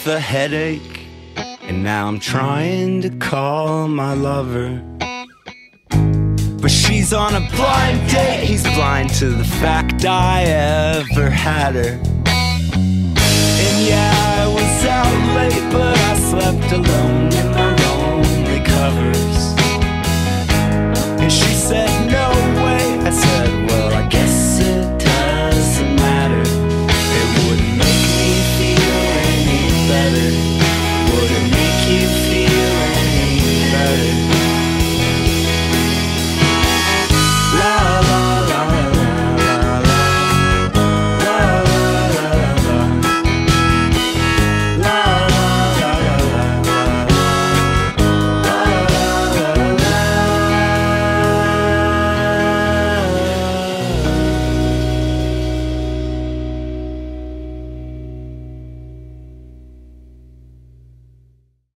with a headache, and now I'm trying to call my lover. But she's on a blind date, he's blind to the fact I ever had her. And yeah, I was out late, but I